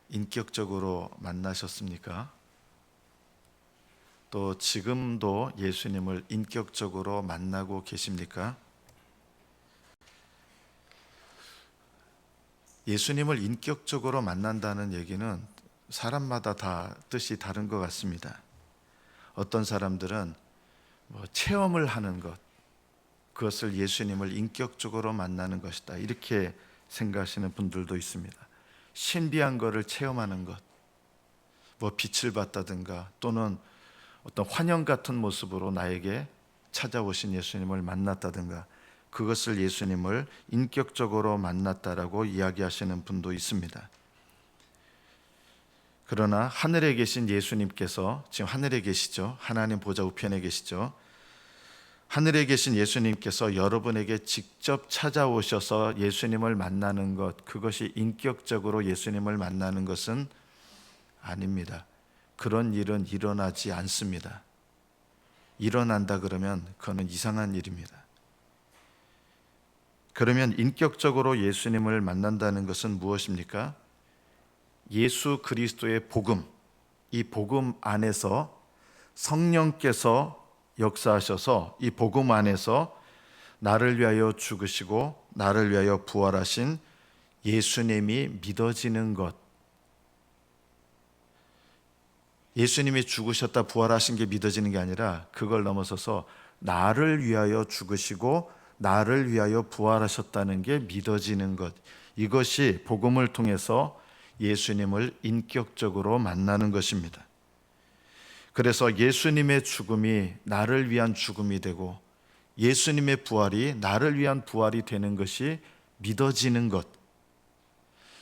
인격적으로 만나셨습니까? 또 지금도 예수님을 인격적으로 만나고 계십니까? 예수님을 인격적으로 만난다는 얘기는 사람마다 다 뜻이 다른 것 같습니다. 어떤 사람들은 체험을 하는 것, 그것을 예수님을 인격적으로 만나는 것이다, 이렇게 생각하시는 분들도 있습니다. 신비한 것을 체험하는 것, 빛을 봤다든가 또는 어떤 환영 같은 모습으로 나에게 찾아오신 예수님을 만났다든가, 그것을 예수님을 인격적으로 만났다라고 이야기하시는 분도 있습니다. 그러나 하늘에 계신 예수님께서, 지금 하늘에 계시죠? 하나님 보좌 우편에 계시죠? 하늘에 계신 예수님께서 여러분에게 직접 찾아오셔서 예수님을 만나는 것, 그것이 인격적으로 예수님을 만나는 것은 아닙니다. 그런 일은 일어나지 않습니다. 일어난다 그러면 그거는 이상한 일입니다. 그러면 인격적으로 예수님을 만난다는 것은 무엇입니까? 예수 그리스도의 복음, 이 복음 안에서 성령께서 역사하셔서 이 복음 안에서 나를 위하여 죽으시고 나를 위하여 부활하신 예수님이 믿어지는 것, 예수님이 죽으셨다 부활하신 게 믿어지는 게 아니라 그걸 넘어서서 나를 위하여 죽으시고 나를 위하여 부활하셨다는 게 믿어지는 것, 이것이 복음을 통해서 예수님을 인격적으로 만나는 것입니다. 그래서 예수님의 죽음이 나를 위한 죽음이 되고 예수님의 부활이 나를 위한 부활이 되는 것이 믿어지는 것,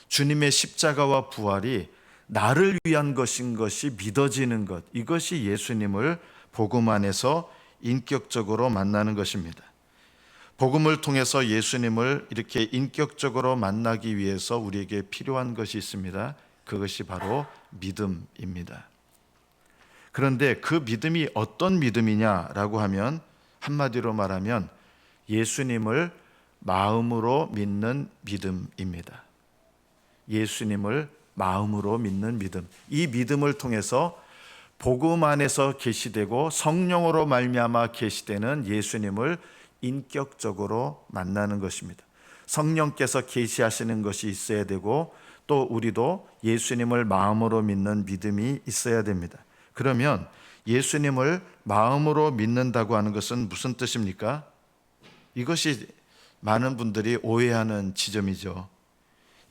주님의 십자가와 부활이 나를 위한 것인 것이 믿어지는 것, 이것이 예수님을 복음 안에서 인격적으로 만나는 것입니다. 복음을 통해서 예수님을 이렇게 인격적으로 만나기 위해서 우리에게 필요한 것이 있습니다. 그것이 바로 믿음입니다. 그런데 그 믿음이 어떤 믿음이냐라고 하면, 한마디로 말하면 예수님을 마음으로 믿는 믿음입니다. 예수님을 마음으로 믿는 믿음. 이 믿음을 통해서 복음 안에서 계시되고 성령으로 말미암아 계시되는 예수님을 인격적으로 만나는 것입니다. 성령께서 계시하시는 것이 있어야 되고 또 우리도 예수님을 마음으로 믿는 믿음이 있어야 됩니다. 그러면 예수님을 마음으로 믿는다고 하는 것은 무슨 뜻입니까? 이것이 많은 분들이 오해하는 지점이죠.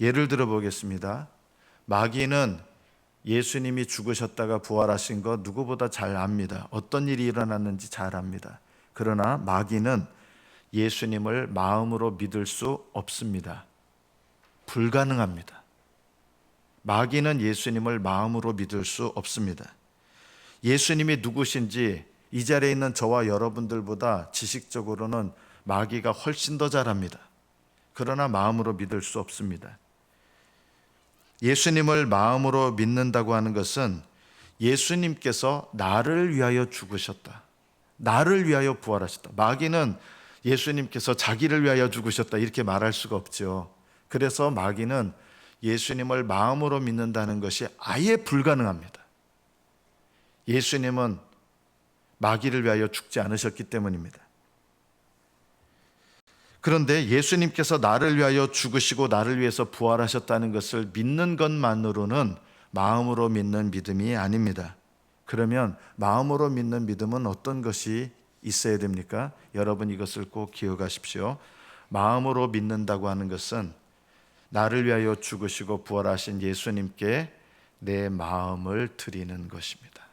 예를 들어 보겠습니다. 마귀는 예수님이 죽으셨다가 부활하신 것 누구보다 잘 압니다. 어떤 일이 일어났는지 잘 압니다. 그러나 마귀는 예수님을 마음으로 믿을 수 없습니다. 불가능합니다. 마귀는 예수님을 마음으로 믿을 수 없습니다. 예수님이 누구신지 이 자리에 있는 저와 여러분들보다 지식적으로는 마귀가 훨씬 더 잘 압니다. 그러나 마음으로 믿을 수 없습니다. 예수님을 마음으로 믿는다고 하는 것은 예수님께서 나를 위하여 죽으셨다, 나를 위하여 부활하셨다. 마귀는 예수님께서 자기를 위하여 죽으셨다 이렇게 말할 수가 없죠. 그래서 마귀는 예수님을 마음으로 믿는다는 것이 아예 불가능합니다. 예수님은 마귀를 위하여 죽지 않으셨기 때문입니다. 그런데 예수님께서 나를 위하여 죽으시고 나를 위해서 부활하셨다는 것을 믿는 것만으로는 마음으로 믿는 믿음이 아닙니다. 그러면 마음으로 믿는 믿음은 어떤 것이 있어야 됩니까? 여러분 이것을 꼭 기억하십시오. 마음으로 믿는다고 하는 것은 나를 위하여 죽으시고 부활하신 예수님께 내 마음을 드리는 것입니다.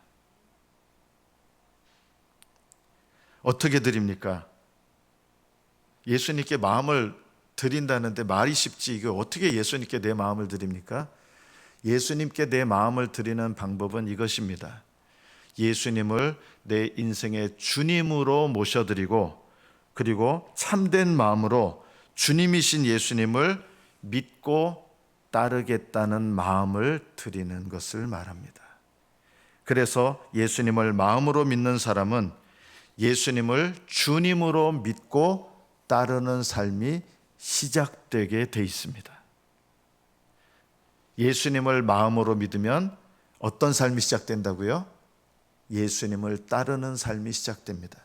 어떻게 드립니까? 예수님께 마음을 드린다는데 말이 쉽지, 이거 어떻게 예수님께 내 마음을 드립니까? 예수님께 내 마음을 드리는 방법은 이것입니다. 예수님을 내 인생의 주님으로 모셔드리고 그리고 참된 마음으로 주님이신 예수님을 믿고 따르겠다는 마음을 드리는 것을 말합니다. 그래서 예수님을 마음으로 믿는 사람은 예수님을 주님으로 믿고 따르는 삶이 시작되게 돼 있습니다. 예수님을 마음으로 믿으면 어떤 삶이 시작된다고요? 예수님을 따르는 삶이 시작됩니다.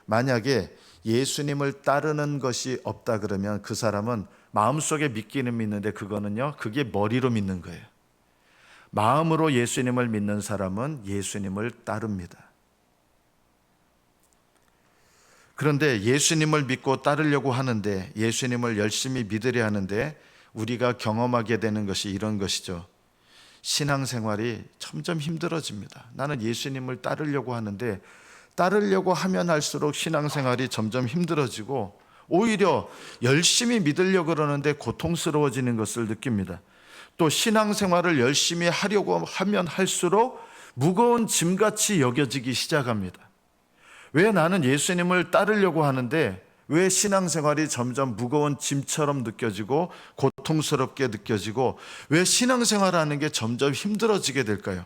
만약에 예수님을 따르는 것이 없다 그러면 그 사람은 마음속에 믿기는 믿는데 그게 머리로 믿는 거예요. 마음으로 예수님을 믿는 사람은 예수님을 따릅니다. 그런데 예수님을 믿고 따르려고 하는데, 예수님을 열심히 믿으려 하는데 우리가 경험하게 되는 것이 이런 것이죠. 신앙생활이 점점 힘들어집니다. 나는 예수님을 따르려고 하는데 따르려고 하면 할수록 신앙생활이 점점 힘들어지고 오히려 열심히 믿으려고 그러는데 고통스러워지는 것을 느낍니다. 또 신앙생활을 열심히 하려고 하면 할수록 무거운 짐같이 여겨지기 시작합니다. 왜 나는 예수님을 따르려고 하는데 왜 신앙생활이 점점 무거운 짐처럼 느껴지고 고통스럽게 느껴지고 왜 신앙생활하는 게 점점 힘들어지게 될까요?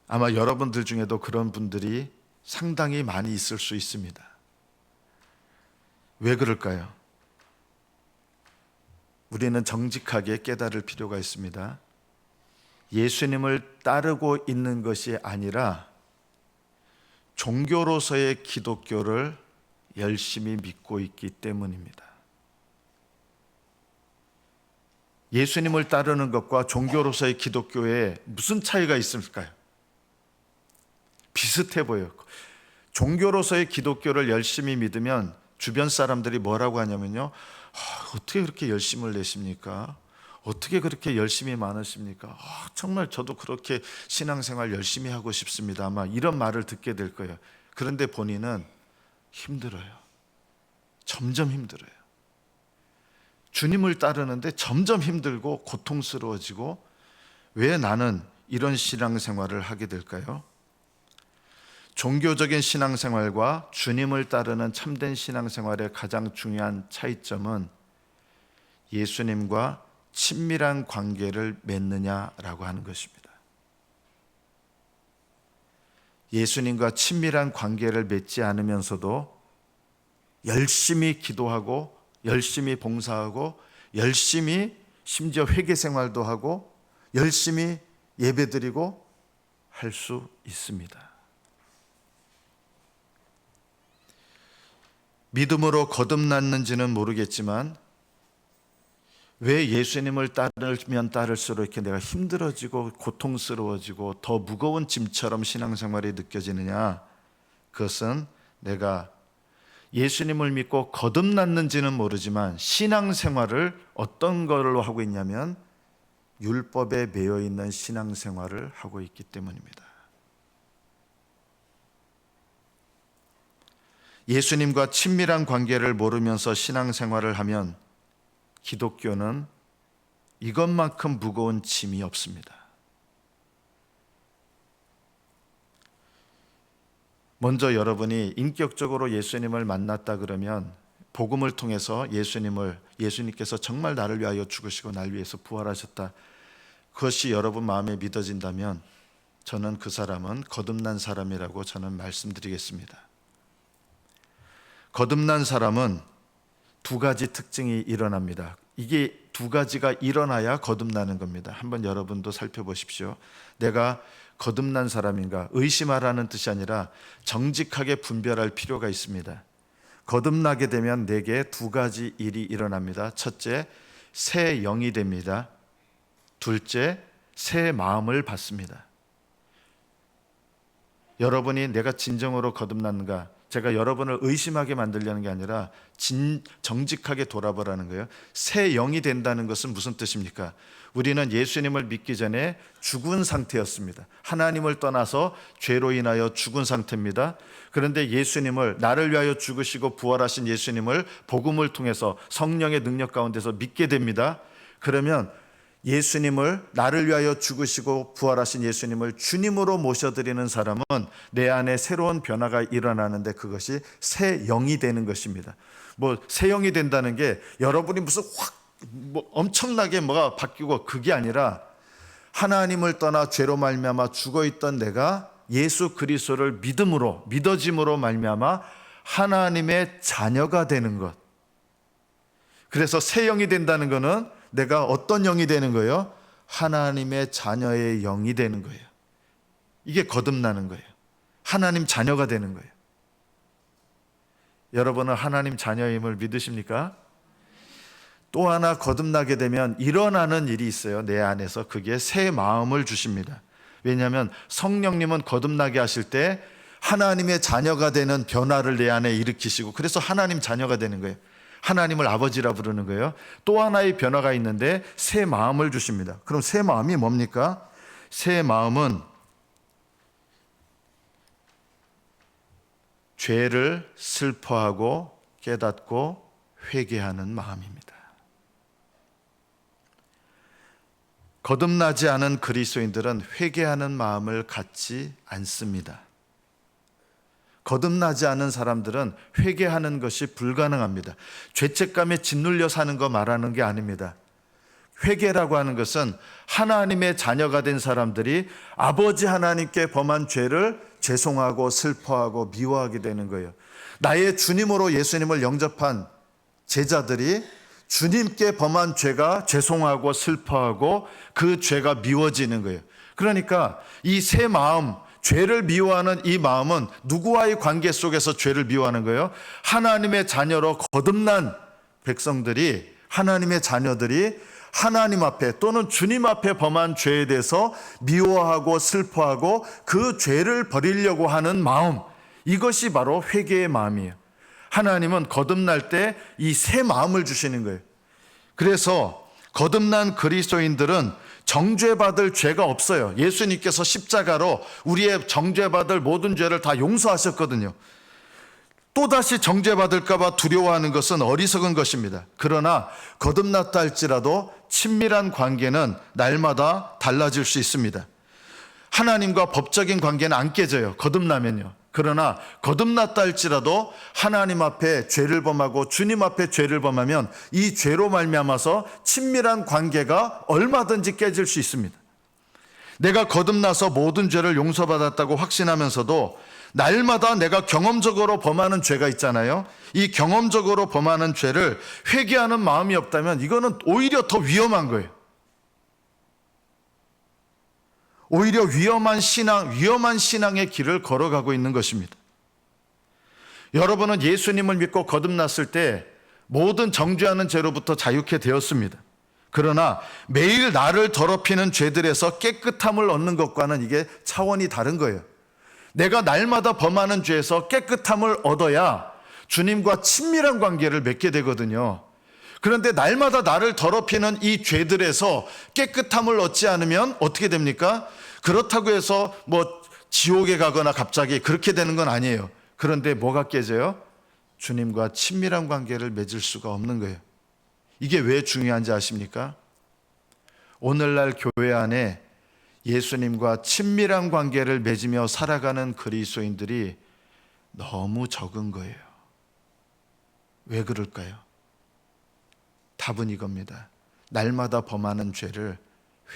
아마 여러분들 중에도 그런 분들이 상당히 많이 있을 수 있습니다. 왜 그럴까요? 우리는 정직하게 깨달을 필요가 있습니다. 예수님을 따르고 있는 것이 아니라 종교로서의 기독교를 열심히 믿고 있기 때문입니다. 예수님을 따르는 것과 종교로서의 기독교에 무슨 차이가 있을까요? 비슷해 보여요. 종교로서의 기독교를 열심히 믿으면 주변 사람들이 뭐라고 하냐면요, 어떻게 그렇게 열심을 내십니까? 어떻게 그렇게 열심히 많으십니까? 정말 저도 그렇게 신앙생활 열심히 하고 싶습니다. 아마 이런 말을 듣게 될 거예요. 그런데 본인은 힘들어요. 점점 힘들어요. 주님을 따르는데 점점 힘들고 고통스러워지고 왜 나는 이런 신앙생활을 하게 될까요? 종교적인 신앙생활과 주님을 따르는 참된 신앙생활의 가장 중요한 차이점은 예수님과 친밀한 관계를 맺느냐라고 하는 것입니다. 예수님과 친밀한 관계를 맺지 않으면서도 열심히 기도하고 열심히 봉사하고 열심히 심지어 회개 생활도 하고 열심히 예배드리고 할 수 있습니다. 믿음으로 거듭났는지는 모르겠지만 왜 예수님을 따르면 따를수록 이렇게 내가 힘들어지고 고통스러워지고 더 무거운 짐처럼 신앙생활이 느껴지느냐? 그것은 내가 예수님을 믿고 거듭났는지는 모르지만 신앙생활을 어떤 걸로 하고 있냐면 율법에 매여 있는 신앙생활을 하고 있기 때문입니다. 예수님과 친밀한 관계를 모르면서 신앙생활을 하면 기독교는 이것만큼 무거운 짐이 없습니다. 먼저 여러분이 인격적으로 예수님을 만났다 그러면 복음을 통해서 예수님께서 정말 나를 위하여 죽으시고 날 위해서 부활하셨다, 그것이 여러분 마음에 믿어진다면 저는 그 사람은 거듭난 사람이라고 저는 말씀드리겠습니다. 거듭난 사람은 두 가지 특징이 일어납니다. 이게 두 가지가 일어나야 거듭나는 겁니다. 한번 여러분도 살펴보십시오. 내가 거듭난 사람인가? 의심하라는 뜻이 아니라 정직하게 분별할 필요가 있습니다. 거듭나게 되면 내게 두 가지 일이 일어납니다. 첫째, 새 영이 됩니다. 둘째, 새 마음을 받습니다. 여러분이 내가 진정으로 거듭났는가? 제가 여러분을 의심하게 만들려는 게 아니라 정직하게 돌아보라는 거예요. 새 영이 된다는 것은 무슨 뜻입니까? 우리는 예수님을 믿기 전에 죽은 상태였습니다. 하나님을 떠나서 죄로 인하여 죽은 상태입니다. 그런데 나를 위하여 죽으시고 부활하신 예수님을 복음을 통해서 성령의 능력 가운데서 믿게 됩니다. 그러면 나를 위하여 죽으시고 부활하신 예수님을 주님으로 모셔드리는 사람은 내 안에 새로운 변화가 일어나는데 그것이 새 영이 되는 것입니다. 새 영이 된다는 게 여러분이 무슨 엄청나게 뭐가 바뀌고 그게 아니라 하나님을 떠나 죄로 말미암아 죽어있던 내가 예수 그리스도를 믿어짐으로 말미암아 하나님의 자녀가 되는 것, 그래서 새 영이 된다는 것은 내가 어떤 영이 되는 거예요? 하나님의 자녀의 영이 되는 거예요. 이게 거듭나는 거예요. 하나님 자녀가 되는 거예요. 여러분은 하나님 자녀임을 믿으십니까? 또 하나 거듭나게 되면 일어나는 일이 있어요. 내 안에서. 그게 새 마음을 주십니다. 왜냐하면 성령님은 거듭나게 하실 때 하나님의 자녀가 되는 변화를 내 안에 일으키시고, 그래서 하나님 자녀가 되는 거예요. 하나님을 아버지라 부르는 거예요. 또 하나의 변화가 있는데 새 마음을 주십니다. 그럼 새 마음이 뭡니까? 새 마음은 죄를 슬퍼하고 깨닫고 회개하는 마음입니다. 거듭나지 않은 그리스도인들은 회개하는 마음을 갖지 않습니다. 거듭나지 않은 사람들은 회개하는 것이 불가능합니다. 죄책감에 짓눌려 사는 거 말하는 게 아닙니다. 회개라고 하는 것은 하나님의 자녀가 된 사람들이 아버지 하나님께 범한 죄를 죄송하고 슬퍼하고 미워하게 되는 거예요. 나의 주님으로 예수님을 영접한 제자들이 주님께 범한 죄가 죄송하고 슬퍼하고 그 죄가 미워지는 거예요. 그러니까 이 새 마음, 죄를 미워하는 이 마음은 누구와의 관계 속에서 죄를 미워하는 거예요? 하나님의 자녀로 거듭난 백성들이, 하나님의 자녀들이 하나님 앞에 또는 주님 앞에 범한 죄에 대해서 미워하고 슬퍼하고 그 죄를 버리려고 하는 마음, 이것이 바로 회개의 마음이에요. 하나님은 거듭날 때 이 새 마음을 주시는 거예요. 그래서 거듭난 그리스도인들은 정죄받을 죄가 없어요. 예수님께서 십자가로 우리의 정죄받을 모든 죄를 다 용서하셨거든요. 또다시 정죄받을까 봐 두려워하는 것은 어리석은 것입니다. 그러나 거듭났다 할지라도 친밀한 관계는 날마다 달라질 수 있습니다. 하나님과 법적인 관계는 안 깨져요. 거듭나면요. 그러나 거듭났다 할지라도 하나님 앞에 죄를 범하고 주님 앞에 죄를 범하면 이 죄로 말미암아서 친밀한 관계가 얼마든지 깨질 수 있습니다. 내가 거듭나서 모든 죄를 용서받았다고 확신하면서도 날마다 내가 경험적으로 범하는 죄가 있잖아요. 이 경험적으로 범하는 죄를 회개하는 마음이 없다면 이거는 오히려 더 위험한 거예요. 오히려 위험한 신앙의 길을 걸어가고 있는 것입니다. 여러분은 예수님을 믿고 거듭났을 때 모든 정죄하는 죄로부터 자유케 되었습니다. 그러나 매일 나를 더럽히는 죄들에서 깨끗함을 얻는 것과는 이게 차원이 다른 거예요. 내가 날마다 범하는 죄에서 깨끗함을 얻어야 주님과 친밀한 관계를 맺게 되거든요. 그런데 날마다 나를 더럽히는 이 죄들에서 깨끗함을 얻지 않으면 어떻게 됩니까? 그렇다고 해서 지옥에 가거나 갑자기 그렇게 되는 건 아니에요. 그런데 뭐가 깨져요? 주님과 친밀한 관계를 맺을 수가 없는 거예요. 이게 왜 중요한지 아십니까? 오늘날 교회 안에 예수님과 친밀한 관계를 맺으며 살아가는 그리스도인들이 너무 적은 거예요. 왜 그럴까요? 답은 이겁니다. 날마다 범하는 죄를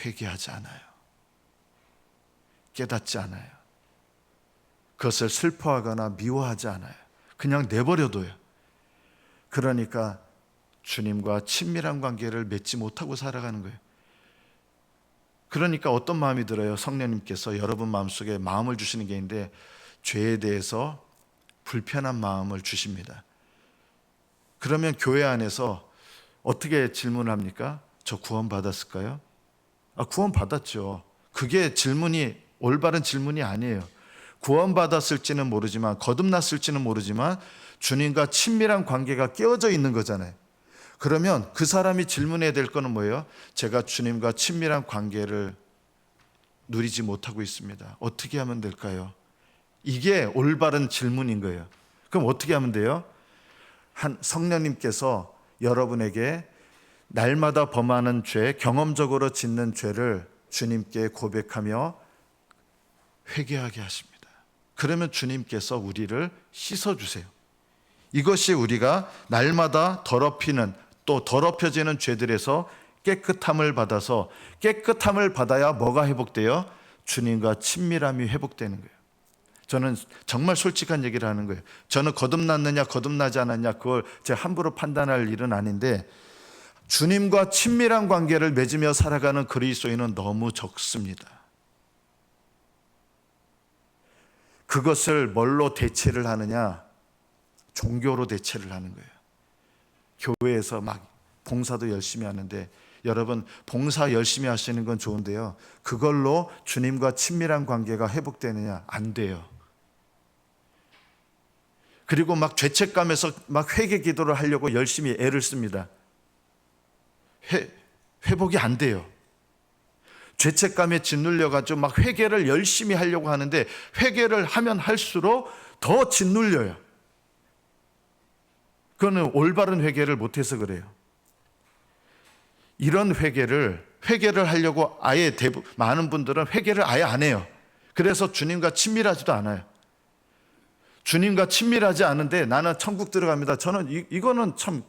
회개하지 않아요. 깨닫지 않아요. 그것을 슬퍼하거나 미워하지 않아요. 그냥 내버려둬요. 그러니까 주님과 친밀한 관계를 맺지 못하고 살아가는 거예요. 그러니까 어떤 마음이 들어요? 성령님께서 여러분 마음속에 마음을 주시는 게 있는데 죄에 대해서 불편한 마음을 주십니다. 그러면 교회 안에서 어떻게 질문을 합니까? 저 구원 받았을까요? 구원 받았죠. 그게 올바른 질문이 아니에요. 구원 받았을지는 모르지만, 거듭났을지는 모르지만 주님과 친밀한 관계가 깨어져 있는 거잖아요. 그러면 그 사람이 질문해야 될 거는 뭐예요? 제가 주님과 친밀한 관계를 누리지 못하고 있습니다. 어떻게 하면 될까요? 이게 올바른 질문인 거예요. 그럼 어떻게 하면 돼요? 성령님께서 여러분에게 날마다 범하는 죄, 경험적으로 짓는 죄를 주님께 고백하며 회개하게 하십니다. 그러면 주님께서 우리를 씻어주세요. 이것이 우리가 날마다 더럽히는, 또 더럽혀지는 죄들에서 깨끗함을 받아서, 깨끗함을 받아야 뭐가 회복돼요? 주님과 친밀함이 회복되는 거예요. 저는 정말 솔직한 얘기를 하는 거예요. 저는 거듭났느냐 거듭나지 않았냐 그걸 제가 함부로 판단할 일은 아닌데, 주님과 친밀한 관계를 맺으며 살아가는 그리스도인은 너무 적습니다. 그것을 뭘로 대체를 하느냐? 종교로 대체를 하는 거예요. 교회에서 막 봉사도 열심히 하는데, 여러분 봉사 열심히 하시는 건 좋은데요, 그걸로 주님과 친밀한 관계가 회복되느냐? 안 돼요. 그리고 막 죄책감에서 막 회개 기도를 하려고 열심히 애를 씁니다. 회복이 안 돼요. 죄책감에 짓눌려가지고 막 회개를 열심히 하려고 하는데, 회개를 하면 할수록 더 짓눌려요. 그거는 올바른 회개를 못해서 그래요. 이런 회개를 하려고 아예 많은 분들은 회개를 아예 안 해요. 그래서 주님과 친밀하지도 않아요. 주님과 친밀하지 않은데 나는 천국 들어갑니다. 저는 이거는 참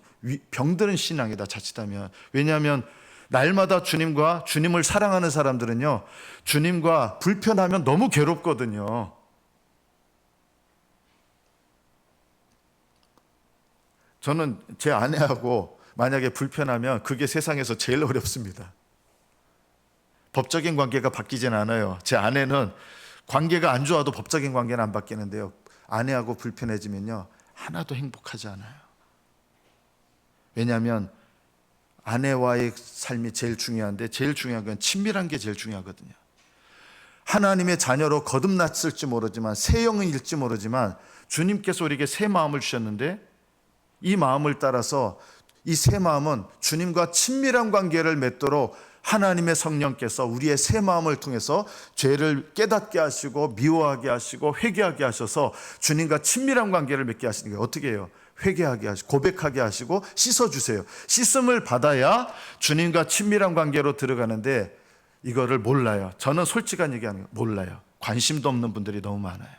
병드는 신앙이다, 자칫하면. 왜냐하면 날마다 주님을 사랑하는 사람들은요, 주님과 불편하면 너무 괴롭거든요. 저는 제 아내하고 만약에 불편하면 그게 세상에서 제일 어렵습니다. 법적인 관계가 바뀌진 않아요. 제 아내는 관계가 안 좋아도 법적인 관계는 안 바뀌는데요, 아내하고 불편해지면요 하나도 행복하지 않아요. 왜냐하면 아내와의 삶이 제일 중요한데, 제일 중요한 건 친밀한 게 제일 중요하거든요. 하나님의 자녀로 거듭났을지 모르지만, 새 영일지 모르지만 주님께서 우리에게 새 마음을 주셨는데, 이 마음을 따라서 이 새 마음은 주님과 친밀한 관계를 맺도록 하나님의 성령께서 우리의 새 마음을 통해서 죄를 깨닫게 하시고 미워하게 하시고 회개하게 하셔서 주님과 친밀한 관계를 맺게 하시는 거예요. 어떻게 해요? 회개하게 하시고 고백하게 하시고 씻어주세요. 씻음을 받아야 주님과 친밀한 관계로 들어가는데, 이거를 몰라요. 저는 솔직한 얘기하는 거예요. 몰라요. 관심도 없는 분들이 너무 많아요.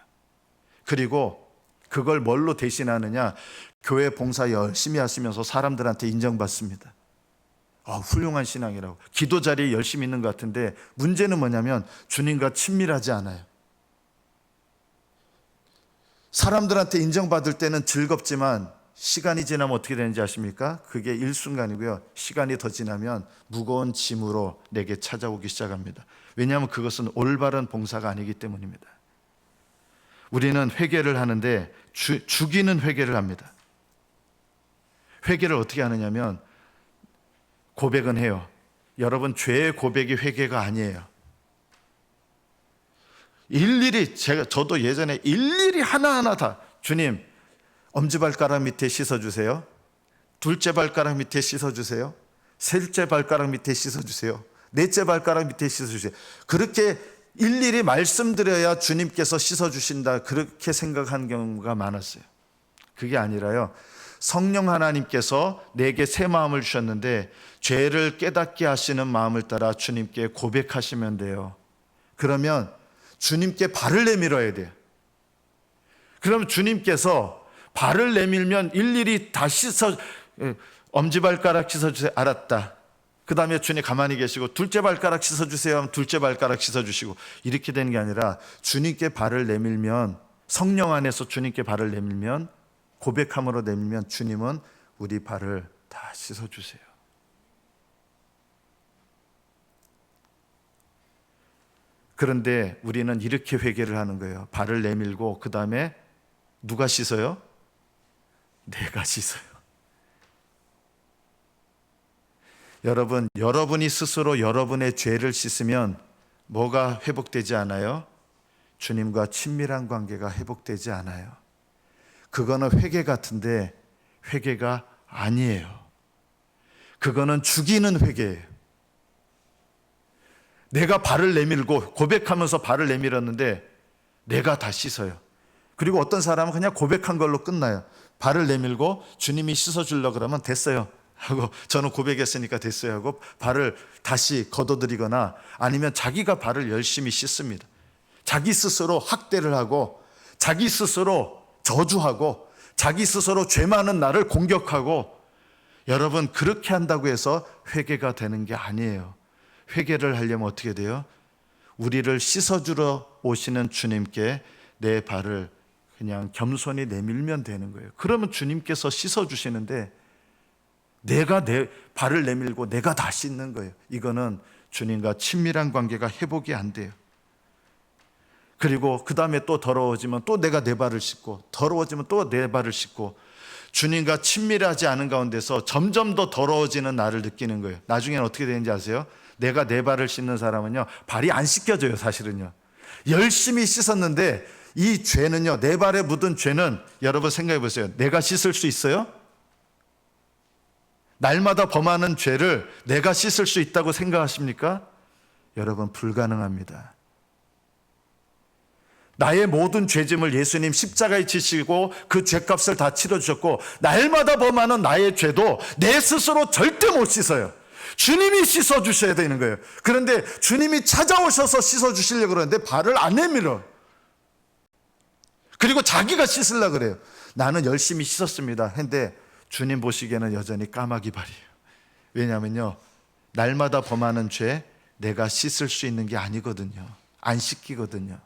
그리고 그걸 뭘로 대신하느냐? 교회 봉사 열심히 하시면서 사람들한테 인정받습니다. 훌륭한 신앙이라고. 기도 자리에 열심히 있는 것 같은데, 문제는 뭐냐면 주님과 친밀하지 않아요. 사람들한테 인정받을 때는 즐겁지만 시간이 지나면 어떻게 되는지 아십니까? 그게 일순간이고요, 시간이 더 지나면 무거운 짐으로 내게 찾아오기 시작합니다. 왜냐하면 그것은 올바른 봉사가 아니기 때문입니다. 우리는 회개를 하는데 죽이는 회개를 합니다. 회개를 어떻게 하느냐면 고백은 해요. 여러분, 죄의 고백이 회개가 아니에요. 일일이 저도 예전에 일일이 하나하나 다, 주님 엄지발가락 밑에 씻어주세요, 둘째 발가락 밑에 씻어주세요, 셋째 발가락 밑에 씻어주세요, 넷째 발가락 밑에 씻어주세요. 그렇게 일일이 말씀드려야 주님께서 씻어주신다, 그렇게 생각한 경우가 많았어요. 그게 아니라요, 성령 하나님께서 내게 새 마음을 주셨는데 죄를 깨닫게 하시는 마음을 따라 주님께 고백하시면 돼요. 그러면 주님께 발을 내밀어야 돼요. 그러면 주님께서 발을 내밀면 일일이 다 엄지발가락 씻어주세요. 알았다. 그 다음에 주님 가만히 계시고, 둘째 발가락 씻어주세요 하면 둘째 발가락 씻어주시고, 이렇게 되는 게 아니라 주님께 발을 내밀면, 성령 안에서 주님께 발을 내밀면, 고백함으로 내밀면 주님은 우리 발을 다 씻어주세요. 그런데 우리는 이렇게 회개를 하는 거예요. 발을 내밀고 그 다음에 누가 씻어요? 내가 씻어요. 여러분, 여러분이 스스로 여러분의 죄를 씻으면 뭐가 회복되지 않아요? 주님과 친밀한 관계가 회복되지 않아요. 그거는 회개 같은데 회개가 아니에요. 그거는 죽이는 회개예요. 내가 발을 내밀고 고백하면서 발을 내밀었는데 내가 다 씻어요. 그리고 어떤 사람은 그냥 고백한 걸로 끝나요. 발을 내밀고 주님이 씻어주려고 그러면 됐어요 하고, 저는 고백했으니까 됐어요 하고 발을 다시 걷어들이거나, 아니면 자기가 발을 열심히 씻습니다. 자기 스스로 학대를 하고, 자기 스스로 저주하고, 자기 스스로 죄 많은 나를 공격하고. 여러분, 그렇게 한다고 해서 회개가 되는 게 아니에요. 회개를 하려면 어떻게 돼요? 우리를 씻어주러 오시는 주님께 내 발을 그냥 겸손히 내밀면 되는 거예요. 그러면 주님께서 씻어주시는데 내가 내 발을 내밀고 내가 다 씻는 거예요. 이거는 주님과 친밀한 관계가 회복이 안 돼요. 그리고 그 다음에 또 더러워지면 또 내가 내 발을 씻고, 더러워지면 또 내 발을 씻고, 주님과 친밀하지 않은 가운데서 점점 더 더러워지는 나를 느끼는 거예요. 나중에는 어떻게 되는지 아세요? 내가 내 발을 씻는 사람은요, 발이 안 씻겨져요. 사실은요, 열심히 씻었는데 이 죄는요, 내 발에 묻은 죄는, 여러분 생각해 보세요. 내가 씻을 수 있어요? 날마다 범하는 죄를 내가 씻을 수 있다고 생각하십니까? 여러분, 불가능합니다. 나의 모든 죄짐을 예수님 십자가에 지시고 그 죄값을 다 치러주셨고, 날마다 범하는 나의 죄도 내 스스로 절대 못 씻어요. 주님이 씻어주셔야 되는 거예요. 그런데 주님이 찾아오셔서 씻어주시려고 그러는데 발을 안 내밀어. 그리고 자기가 씻으려고 그래요. 나는 열심히 씻었습니다. 근데 주님 보시기에는 여전히 까마귀 발이에요. 왜냐하면요, 날마다 범하는 죄 내가 씻을 수 있는 게 아니거든요. 안 씻기거든요.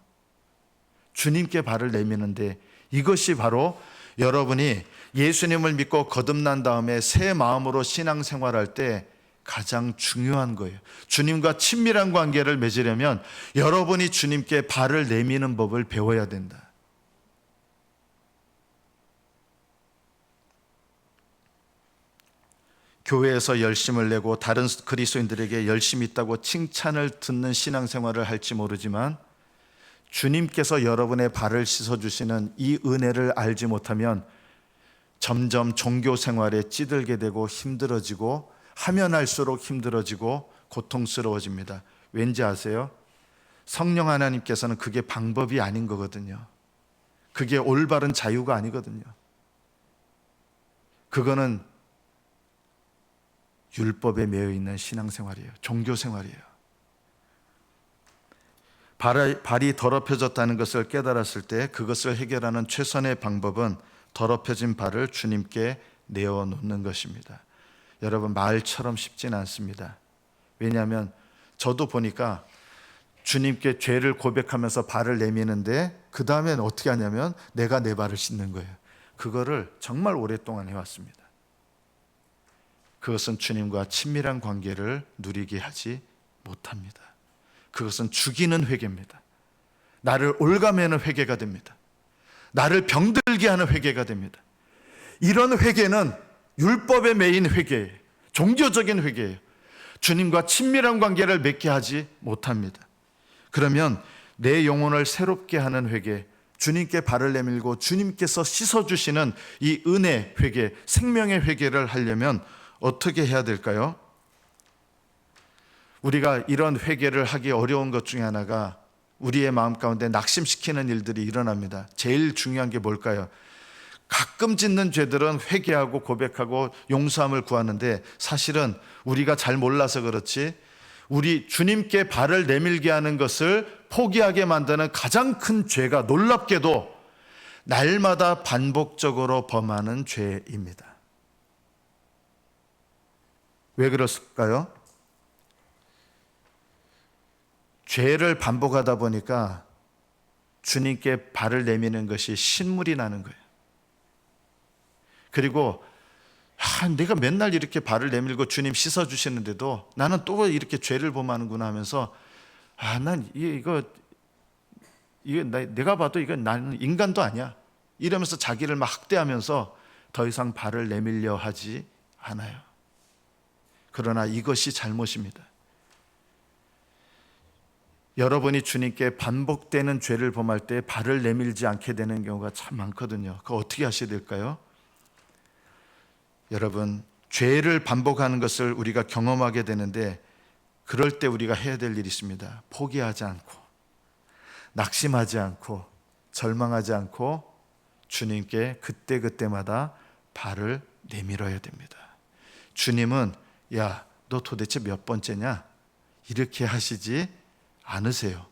주님께 발을 내미는데, 이것이 바로 여러분이 예수님을 믿고 거듭난 다음에 새 마음으로 신앙생활할 때 가장 중요한 거예요. 주님과 친밀한 관계를 맺으려면 여러분이 주님께 발을 내미는 법을 배워야 된다. 교회에서 열심을 내고 다른 그리스도인들에게 열심히 있다고 칭찬을 듣는 신앙생활을 할지 모르지만, 주님께서 여러분의 발을 씻어주시는 이 은혜를 알지 못하면 점점 종교 생활에 찌들게 되고 힘들어지고, 하면 할수록 힘들어지고 고통스러워집니다. 왠지 아세요? 성령 하나님께서는 그게 방법이 아닌 거거든요. 그게 올바른 자유가 아니거든요. 그거는 율법에 매여 있는 신앙생활이에요. 종교생활이에요. 발이 더럽혀졌다는 것을 깨달았을 때 그것을 해결하는 최선의 방법은 더럽혀진 발을 주님께 내어놓는 것입니다. 여러분, 말처럼 쉽진 않습니다. 왜냐하면 저도 보니까 주님께 죄를 고백하면서 발을 내미는데 그 다음엔 어떻게 하냐면 내가 내 발을 씻는 거예요. 그거를 정말 오랫동안 해왔습니다. 그것은 주님과 친밀한 관계를 누리게 하지 못합니다. 그것은 죽이는 회개입니다. 나를 올가매는 회개가 됩니다. 나를 병들게 하는 회개가 됩니다. 이런 회개는 율법에 매인 회개예요. 종교적인 회개예요. 주님과 친밀한 관계를 맺게 하지 못합니다. 그러면 내 영혼을 새롭게 하는 회개, 주님께 발을 내밀고 주님께서 씻어주시는 이 은혜 회개, 생명의 회개를 하려면 어떻게 해야 될까요? 우리가 이런 회개를 하기 어려운 것 중에 하나가 우리의 마음 가운데 낙심시키는 일들이 일어납니다. 제일 중요한 게 뭘까요? 가끔 짓는 죄들은 회개하고 고백하고 용서함을 구하는데, 사실은 우리가 잘 몰라서 그렇지 우리 주님께 발을 내밀게 하는 것을 포기하게 만드는 가장 큰 죄가 놀랍게도 날마다 반복적으로 범하는 죄입니다. 왜 그렇을까요? 죄를 반복하다 보니까 주님께 발을 내미는 것이 신물이 나는 거예요. 그리고 내가 맨날 이렇게 발을 내밀고 주님 씻어주시는데도 나는 또 이렇게 죄를 범하는구나 하면서 난 이거 내가 봐도 이건 나는 인간도 아니야 이러면서 자기를 막 학대하면서 더 이상 발을 내밀려 하지 않아요. 그러나 이것이 잘못입니다. 여러분이 주님께 반복되는 죄를 범할 때 발을 내밀지 않게 되는 경우가 참 많거든요. 그거 어떻게 하셔야 될까요? 여러분, 죄를 반복하는 것을 우리가 경험하게 되는데 그럴 때 우리가 해야 될 일이 있습니다. 포기하지 않고, 낙심하지 않고, 절망하지 않고 주님께 그때그때마다 발을 내밀어야 됩니다. 주님은 야, 너 도대체 몇 번째냐? 이렇게 하시지 않으세요.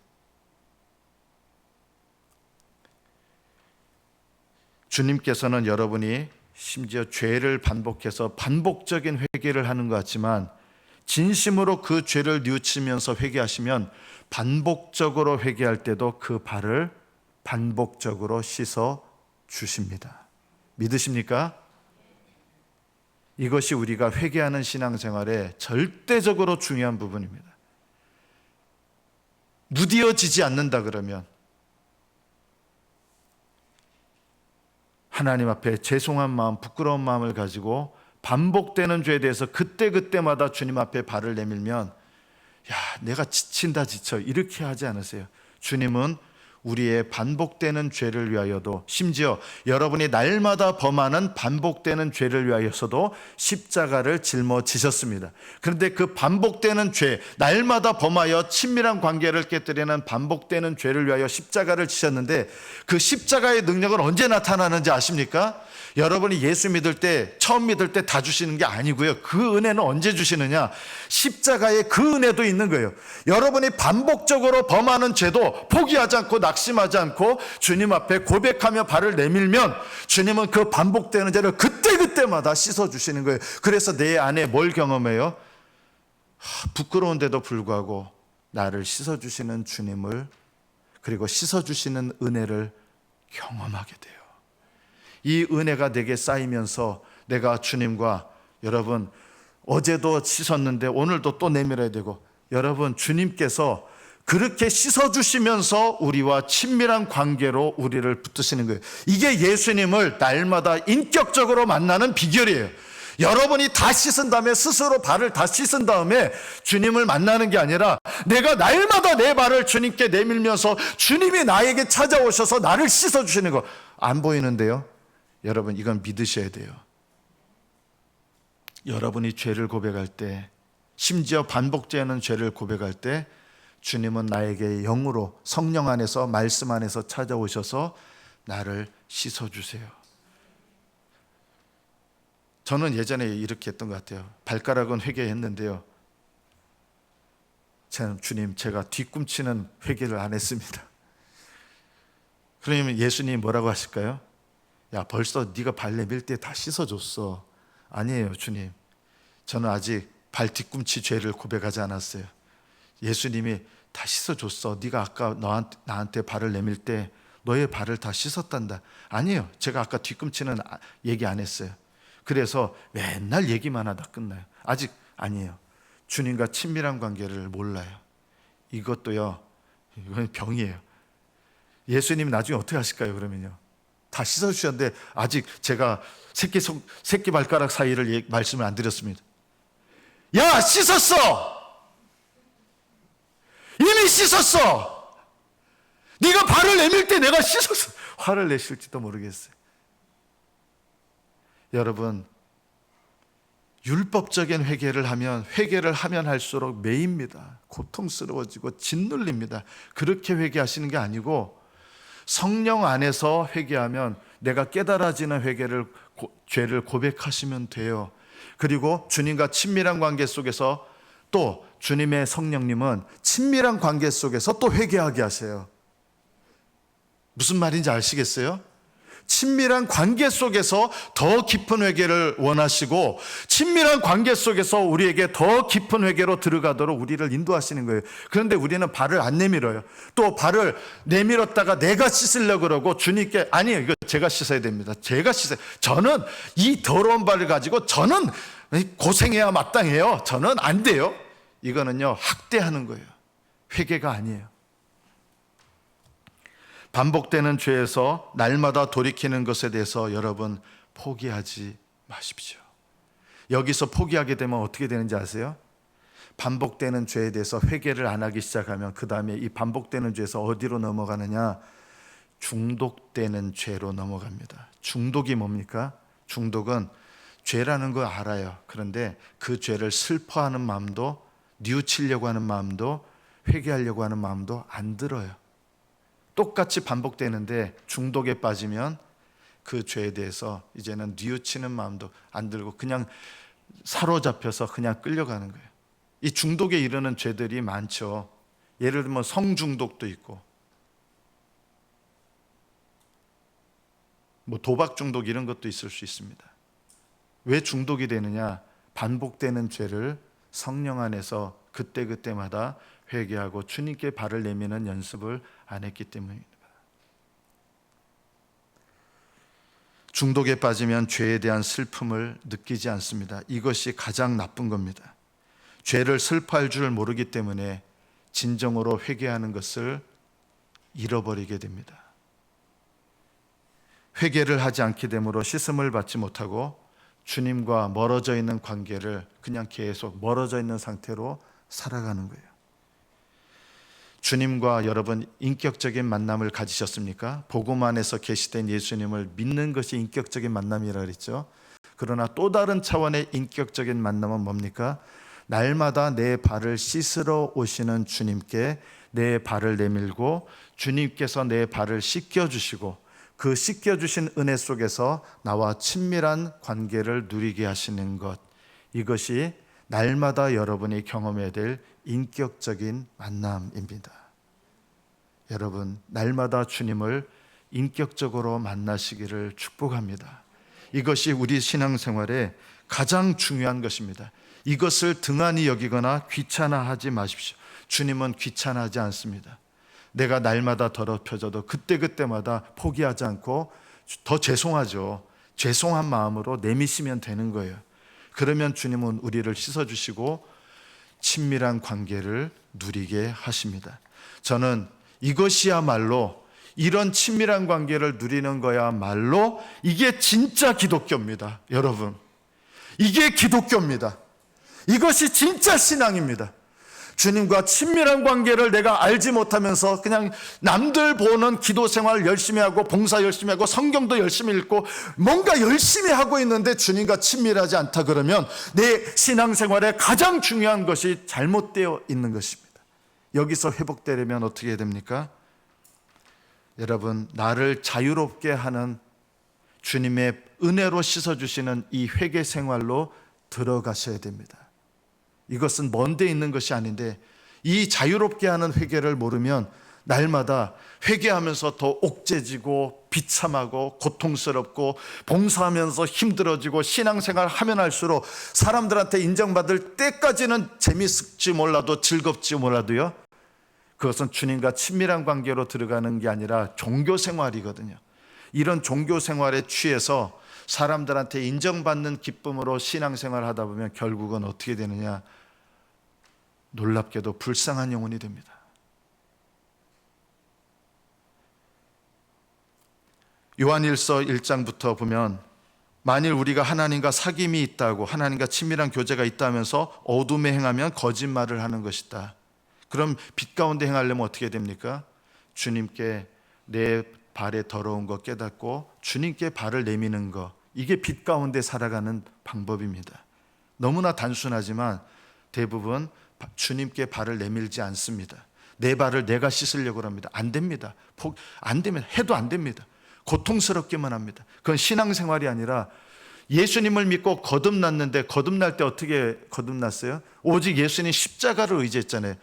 주님께서는 여러분이 심지어 죄를 반복해서 반복적인 회개를 하는 것 같지만 진심으로 그 죄를 뉘우치면서 회개하시면 반복적으로 회개할 때도 그 발을 반복적으로 씻어 주십니다. 믿으십니까? 이것이 우리가 회개하는 신앙생활에 절대적으로 중요한 부분입니다. 무디어지지 않는다 그러면 하나님 앞에 죄송한 마음, 부끄러운 마음을 가지고 반복되는 죄에 대해서 그때그때마다 주님 앞에 발을 내밀면 내가 지친다 지쳐 이렇게 하지 않으세요. 주님은 우리의 반복되는 죄를 위하여도, 심지어 여러분이 날마다 범하는 반복되는 죄를 위하여서도 십자가를 짊어지셨습니다. 그런데 그 반복되는 죄, 날마다 범하여 친밀한 관계를 깨뜨리는 반복되는 죄를 위하여 십자가를 지셨는데, 그 십자가의 능력은 언제 나타나는지 아십니까? 여러분이 예수 믿을 때, 처음 믿을 때 다 주시는 게 아니고요. 그 은혜는 언제 주시느냐? 십자가에 그 은혜도 있는 거예요. 여러분이 반복적으로 범하는 죄도 포기하지 않고 낙심하지 않고 주님 앞에 고백하며 발을 내밀면 주님은 그 반복되는 죄를 그때그때마다 씻어주시는 거예요. 그래서 내 안에 뭘 경험해요? 부끄러운데도 불구하고 나를 씻어주시는 주님을, 그리고 씻어주시는 은혜를 경험하게 돼요. 이 은혜가 내게 쌓이면서 내가 주님과, 여러분 어제도 씻었는데 오늘도 또 내밀어야 되고, 여러분 주님께서 그렇게 씻어주시면서 우리와 친밀한 관계로 우리를 붙드시는 거예요. 이게 예수님을 날마다 인격적으로 만나는 비결이에요. 여러분이 다 씻은 다음에, 스스로 발을 다 씻은 다음에 주님을 만나는 게 아니라, 내가 날마다 내 발을 주님께 내밀면서 주님이 나에게 찾아오셔서 나를 씻어주시는 거. 안 보이는데요? 여러분 이건 믿으셔야 돼요. 여러분이 죄를 고백할 때, 심지어 반복되는 죄를 고백할 때 주님은 나에게 영으로, 성령 안에서, 말씀 안에서 찾아오셔서 나를 씻어주세요. 저는 예전에 이렇게 했던 것 같아요. 발가락은 회개했는데요, 주님 제가 뒤꿈치는 회개를 안 했습니다. 그러면 예수님 뭐라고 하실까요? 벌써 네가 발 내밀 때 다 씻어줬어. 아니에요 주님, 저는 아직 발 뒤꿈치 죄를 고백하지 않았어요. 예수님이 다 씻어줬어. 네가 아까 나한테 발을 내밀 때 너의 발을 다 씻었단다. 아니에요, 제가 아까 뒤꿈치는 얘기 안 했어요. 그래서 맨날 얘기만 하다 끝나요. 아직 아니에요. 주님과 친밀한 관계를 몰라요. 이것도요, 이건 병이에요. 예수님이 나중에 어떻게 하실까요? 그러면요, 다 씻어주셨는데 아직 제가 새끼 발가락 사이를 말씀을 안 드렸습니다. 야, 씻었어! 이미 씻었어! 네가 발을 내밀 때 내가 씻었어! 화를 내실지도 모르겠어요. 여러분, 율법적인 회개를 하면 할수록 매입니다. 고통스러워지고 짓눌립니다. 그렇게 회개하시는 게 아니고, 성령 안에서 회개하면 내가 깨달아지는 죄를 고백하시면 돼요. 그리고 주님과 친밀한 관계 속에서, 또 주님의 성령님은 친밀한 관계 속에서 또 회개하게 하세요. 무슨 말인지 아시겠어요? 친밀한 관계 속에서 더 깊은 회개를 원하시고, 친밀한 관계 속에서 우리에게 더 깊은 회개로 들어가도록 우리를 인도하시는 거예요. 그런데 우리는 발을 안 내밀어요. 또 발을 내밀었다가 내가 씻으려고 그러고 주님께, 아니에요, 이거 제가 씻어야 됩니다. 제가 씻어요. 저는 이 더러운 발을 가지고 저는 고생해야 마땅해요. 저는 안 돼요. 이거는요, 학대하는 거예요. 회개가 아니에요. 반복되는 죄에서 날마다 돌이키는 것에 대해서 여러분 포기하지 마십시오. 여기서 포기하게 되면 어떻게 되는지 아세요? 반복되는 죄에 대해서 회개를 안 하기 시작하면 그 다음에 이 반복되는 죄에서 어디로 넘어가느냐? 중독되는 죄로 넘어갑니다. 중독이 뭡니까? 중독은 죄라는 거 알아요. 그런데 그 죄를 슬퍼하는 마음도, 뉘우치려고 하는 마음도, 회개하려고 하는 마음도 안 들어요. 똑같이 반복되는데 중독에 빠지면 그 죄에 대해서 이제는 뉘우치는 마음도 안 들고 그냥 사로잡혀서 그냥 끌려가는 거예요. 이 중독에 이르는 죄들이 많죠. 예를 들면 성중독도 있고, 도박 중독 이런 것도 있을 수 있습니다. 왜 중독이 되느냐? 반복되는 죄를 성령 안에서 그때그때마다 회개하고 주님께 발을 내미는 연습을 안 했기 때문입니다. 중독에 빠지면 죄에 대한 슬픔을 느끼지 않습니다. 이것이 가장 나쁜 겁니다. 죄를 슬퍼할 줄 모르기 때문에 진정으로 회개하는 것을 잃어버리게 됩니다. 회개를 하지 않게 되므로 씻음을 받지 못하고 주님과 멀어져 있는 관계를 그냥 계속 멀어져 있는 상태로 살아가는 거예요. 주님과 여러분 인격적인 만남을 가지셨습니까? 복음 안에서 계시된 예수님을 믿는 것이 인격적인 만남이라 그랬죠. 그러나 또 다른 차원의 인격적인 만남은 뭡니까? 날마다 내 발을 씻으러 오시는 주님께 내 발을 내밀고 주님께서 내 발을 씻겨주시고 그 씻겨주신 은혜 속에서 나와 친밀한 관계를 누리게 하시는 것, 이것이 날마다 여러분이 경험해야 될 인격적인 만남입니다. 여러분, 날마다 주님을 인격적으로 만나시기를 축복합니다. 이것이 우리 신앙생활에 가장 중요한 것입니다. 이것을 등한히 여기거나 귀찮아하지 마십시오. 주님은 귀찮아하지 않습니다. 내가 날마다 더럽혀져도 그때그때마다 포기하지 않고 더 죄송하죠. 죄송한 마음으로 내미시면 되는 거예요. 그러면 주님은 우리를 씻어주시고 친밀한 관계를 누리게 하십니다. 저는 이것이야말로, 이런 친밀한 관계를 누리는 거야말로 이게 진짜 기독교입니다. 여러분, 이게 기독교입니다. 이것이 진짜 신앙입니다. 주님과 친밀한 관계를 내가 알지 못하면서 그냥 남들 보는 기도 생활 열심히 하고 봉사 열심히 하고 성경도 열심히 읽고 뭔가 열심히 하고 있는데 주님과 친밀하지 않다 그러면 내 신앙생활에 가장 중요한 것이 잘못되어 있는 것입니다. 여기서 회복되려면 어떻게 해야 됩니까? 여러분, 나를 자유롭게 하는 주님의 은혜로 씻어주시는 이 회개 생활로 들어가셔야 됩니다. 이것은 먼 데 있는 것이 아닌데 이 자유롭게 하는 회개를 모르면 날마다 회개하면서 더 옥죄지고 비참하고 고통스럽고 봉사하면서 힘들어지고 신앙생활 하면 할수록 사람들한테 인정받을 때까지는 재밌을지 몰라도 즐겁지 몰라도요, 그것은 주님과 친밀한 관계로 들어가는 게 아니라 종교생활이거든요. 이런 종교생활에 취해서 사람들한테 인정받는 기쁨으로 신앙생활을 하다 보면 결국은 어떻게 되느냐? 놀랍게도 불쌍한 영혼이 됩니다. 요한일서 1장부터 보면 만일 우리가 하나님과 사귐이 있다고, 하나님과 친밀한 교제가 있다면서 어둠에 행하면 거짓말을 하는 것이다. 그럼 빛 가운데 행하려면 어떻게 됩니까? 주님께 내 발에 더러운 거 깨닫고 주님께 발을 내미는 거, 이게 빛 가운데 살아가는 방법입니다. 너무나 단순하지만 대부분 주님께 발을 내밀지 않습니다. 내 발을 내가 씻으려고 합니다. 안 됩니다. 안 됩니다. 해도 안 됩니다. 고통스럽기만 합니다. 그건 신앙생활이 아니라 예수님을 믿고 거듭났는데 거듭날 때 어떻게 거듭났어요? 오직 예수님 십자가를 의지했잖아요.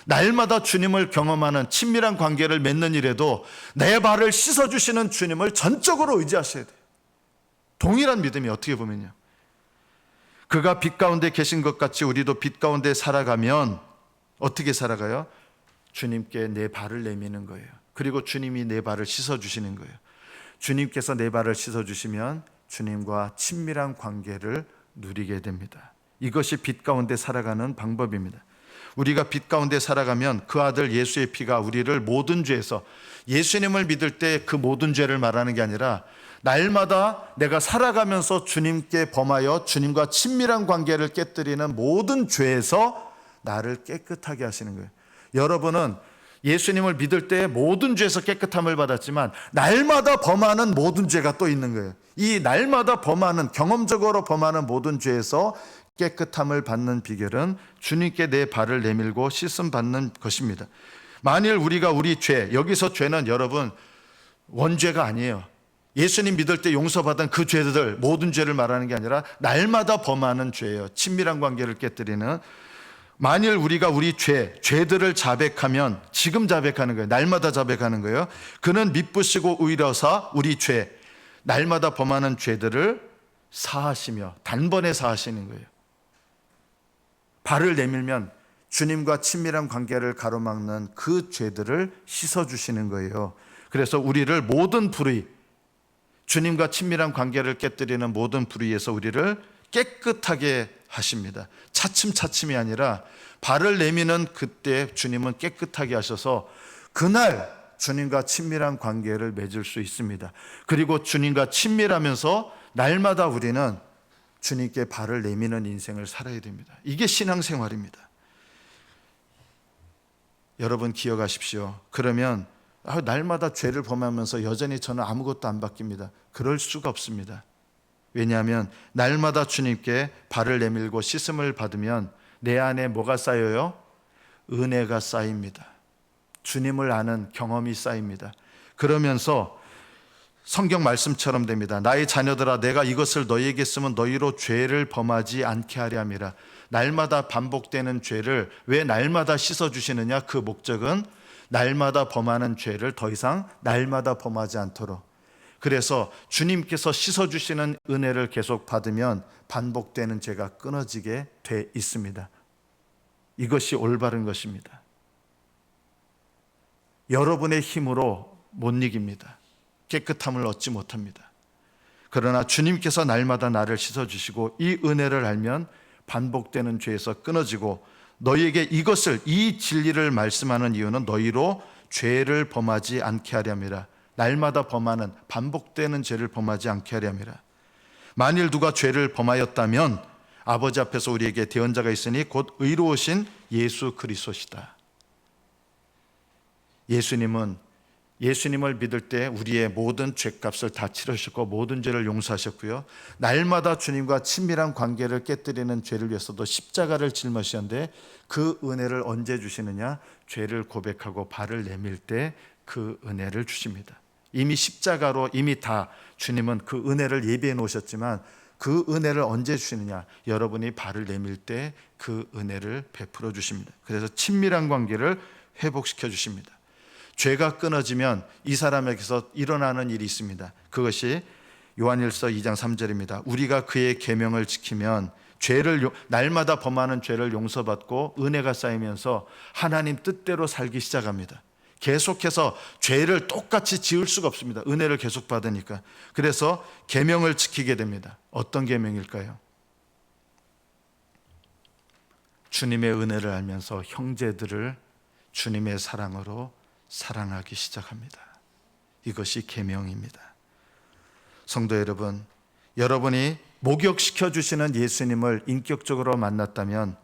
날마다 주님을 경험하는 친밀한 관계를 맺는 일에도 내 발을 씻어주시는 주님을 전적으로 의지하셔야 돼요. 동일한 믿음이 어떻게 보면요, 그가 빛 가운데 계신 것 같이 우리도 빛 가운데 살아가면 어떻게 살아가요? 주님께 내 발을 내미는 거예요. 그리고 주님이 내 발을 씻어주시는 거예요. 주님께서 내 발을 씻어주시면 주님과 친밀한 관계를 누리게 됩니다. 이것이 빛 가운데 살아가는 방법입니다. 우리가 빛 가운데 살아가면 그 아들 예수의 피가 우리를 모든 죄에서, 예수님을 믿을 때 그 모든 죄를 말하는 게 아니라 날마다 내가 살아가면서 주님께 범하여 주님과 친밀한 관계를 깨뜨리는 모든 죄에서 나를 깨끗하게 하시는 거예요. 여러분은 예수님을 믿을 때 모든 죄에서 깨끗함을 받았지만 날마다 범하는 모든 죄가 또 있는 거예요. 이 날마다 범하는, 경험적으로 범하는 모든 죄에서 깨끗함을 받는 비결은 주님께 내 발을 내밀고 씻음 받는 것입니다. 만일 우리가 우리 죄, 여기서 죄는 여러분 원죄가 아니에요. 예수님 믿을 때 용서받은 그 죄들, 모든 죄를 말하는 게 아니라 날마다 범하는 죄예요. 친밀한 관계를 깨뜨리는. 만일 우리가 우리 죄들을 자백하면, 지금 자백하는 거예요. 날마다 자백하는 거예요. 그는 미쁘시고 의로사 우리 죄, 날마다 범하는 죄들을 사하시며, 단번에 사하시는 거예요. 발을 내밀면 주님과 친밀한 관계를 가로막는 그 죄들을 씻어주시는 거예요. 그래서 우리를 모든 불의, 주님과 친밀한 관계를 깨뜨리는 모든 불의에서 우리를 깨끗하게 하십니다. 차츰차츰이 아니라 발을 내미는 그때 주님은 깨끗하게 하셔서 그날 주님과 친밀한 관계를 맺을 수 있습니다. 그리고 주님과 친밀하면서 날마다 우리는 주님께 발을 내미는 인생을 살아야 됩니다. 이게 신앙생활입니다. 여러분 기억하십시오. 그러면 날마다 죄를 범하면서 여전히 저는 아무것도 안 바뀝니다. 그럴 수가 없습니다. 왜냐하면 날마다 주님께 발을 내밀고 씻음을 받으면 내 안에 뭐가 쌓여요? 은혜가 쌓입니다. 주님을 아는 경험이 쌓입니다. 그러면서 성경 말씀처럼 됩니다. 나의 자녀들아, 내가 이것을 너희에게 쓰면 너희로 죄를 범하지 않게 하려 함이라. 날마다 반복되는 죄를 왜 날마다 씻어주시느냐? 그 목적은 날마다 범하는 죄를 더 이상 날마다 범하지 않도록. 그래서 주님께서 씻어주시는 은혜를 계속 받으면 반복되는 죄가 끊어지게 돼 있습니다. 이것이 올바른 것입니다. 여러분의 힘으로 못 이깁니다. 깨끗함을 얻지 못합니다. 그러나 주님께서 날마다 나를 씻어주시고 이 은혜를 알면 반복되는 죄에서 끊어지고 너희에게 이것을, 이 진리를 말씀하는 이유는 너희로 죄를 범하지 않게 하려 함이라. 날마다 범하는 반복되는 죄를 범하지 않게 하려 함이라. 만일 누가 죄를 범하였다면 아버지 앞에서 우리에게 대언자가 있으니 곧 의로우신 예수 그리스도시다. 예수님을 믿을 때 우리의 모든 죄값을 다 치르셨고 모든 죄를 용서하셨고요, 날마다 주님과 친밀한 관계를 깨뜨리는 죄를 위해서도 십자가를 짊어지셨는데 그 은혜를 언제 주시느냐? 죄를 고백하고 발을 내밀 때 그 은혜를 주십니다. 이미 십자가로 이미 다 주님은 그 은혜를 예비해 놓으셨지만 그 은혜를 언제 주시느냐? 여러분이 발을 내밀 때 그 은혜를 베풀어 주십니다. 그래서 친밀한 관계를 회복시켜 주십니다. 죄가 끊어지면 이 사람에게서 일어나는 일이 있습니다. 그것이 요한일서 2장 3절입니다. 우리가 그의 계명을 지키면 날마다 범하는 죄를 용서받고 은혜가 쌓이면서 하나님 뜻대로 살기 시작합니다. 계속해서 죄를 똑같이 지을 수가 없습니다. 은혜를 계속 받으니까. 그래서 계명을 지키게 됩니다. 어떤 계명일까요? 주님의 은혜를 알면서 형제들을 주님의 사랑으로 사랑하기 시작합니다. 이것이 계명입니다. 성도 여러분, 여러분이 목욕시켜 주시는 예수님을 인격적으로 만났다면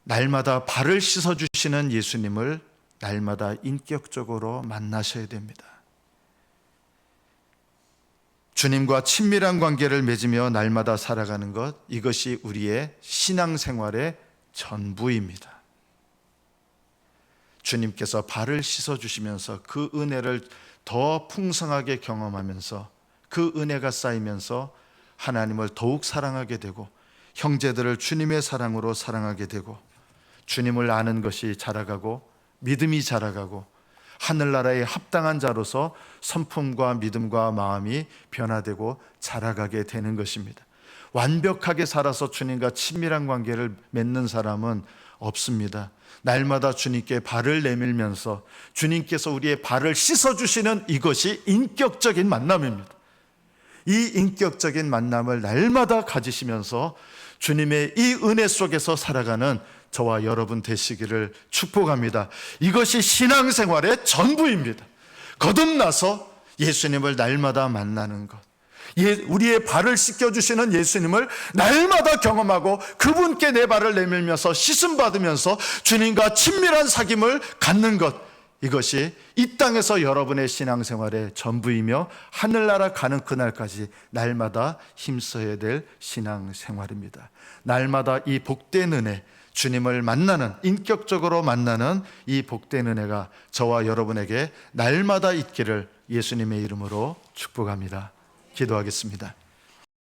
날마다 발을 씻어 주시는 예수님을 날마다 인격적으로 만나셔야 됩니다. 주님과 친밀한 관계를 맺으며 날마다 살아가는 것, 이것이 우리의 신앙생활의 전부입니다. 주님께서 발을 씻어주시면서 그 은혜를 더 풍성하게 경험하면서 그 은혜가 쌓이면서 하나님을 더욱 사랑하게 되고 형제들을 주님의 사랑으로 사랑하게 되고 주님을 아는 것이 자라가고 믿음이 자라가고 하늘나라에 합당한 자로서 성품과 믿음과 마음이 변화되고 자라가게 되는 것입니다. 완벽하게 살아서 주님과 친밀한 관계를 맺는 사람은 없습니다. 날마다 주님께 발을 내밀면서 주님께서 우리의 발을 씻어주시는 이것이 인격적인 만남입니다. 이 인격적인 만남을 날마다 가지시면서 주님의 이 은혜 속에서 살아가는 저와 여러분 되시기를 축복합니다. 이것이 신앙생활의 전부입니다. 거듭나서 예수님을 날마다 만나는 것, 우리의 발을 씻겨주시는 예수님을 날마다 경험하고 그분께 내 발을 내밀면서 씻음 받으면서 주님과 친밀한 사귐을 갖는 것, 이것이 이 땅에서 여러분의 신앙생활의 전부이며 하늘나라 가는 그날까지 날마다 힘써야 될 신앙생활입니다. 날마다 이 복된 은혜, 주님을 만나는, 인격적으로 만나는 이 복된 은혜가 저와 여러분에게 날마다 있기를 예수님의 이름으로 축복합니다. 기도하겠습니다.